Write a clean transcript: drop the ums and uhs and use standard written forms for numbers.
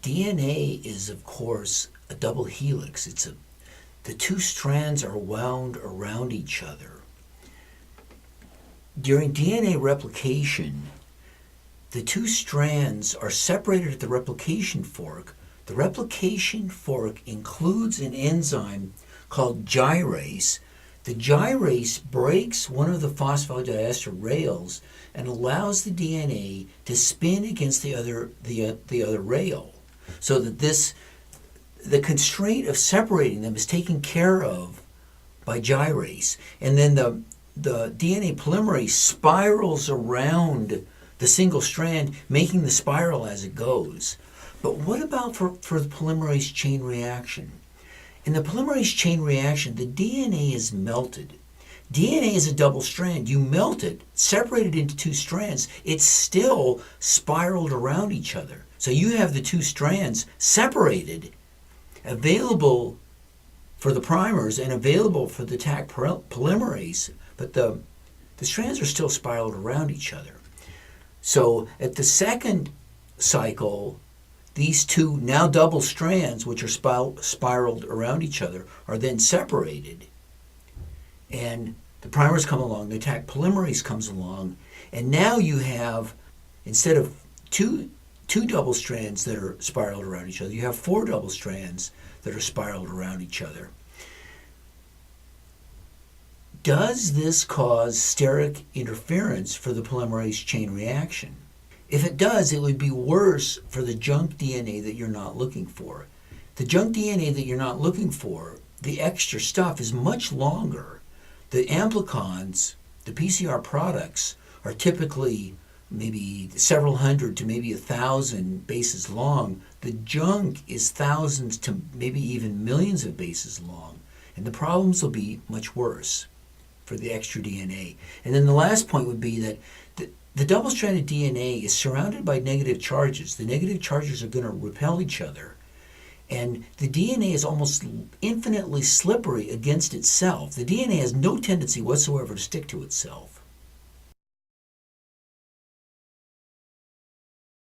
DNA is, of course, a double helix. The two strands are wound around each other. During DNA replication, the two strands are separated at the replication fork. The replication fork includes an enzyme called gyrase. The gyrase breaks one of the phosphodiester rails and allows the DNA to spin against the other rail, so that the constraint of separating them is taken care of by gyrase. And then the DNA polymerase spirals around the single strand, making the spiral as it goes. But what about for the polymerase chain reaction? In the polymerase chain reaction, the DNA is melted. DNA is a double strand. You melt it, separate it into two strands, it's still spiraled around each other. So you have the two strands separated, available for the primers and available for the Taq polymerase, but the strands are still spiraled around each other. So at the second cycle, these two now double strands, which are spiraled around each other, are then separated. And the primers come along, the Taq polymerase comes along, and now you have, instead of two double strands that are spiraled around each other, you have four double strands that are spiraled around each other. Does this cause steric interference for the polymerase chain reaction? If it does, it would be worse for the junk DNA that you're not looking for. The junk DNA that you're not looking for, the extra stuff, is much longer. The amplicons, the PCR products, are typically maybe several hundred to maybe 1,000 bases long. The junk is thousands to maybe even millions of bases long. And the problems will be much worse for the extra DNA. And then the last point would be that the double-stranded DNA is surrounded by negative charges. The negative charges are going to repel each other. And the DNA is almost infinitely slippery against itself. The DNA has no tendency whatsoever to stick to itself.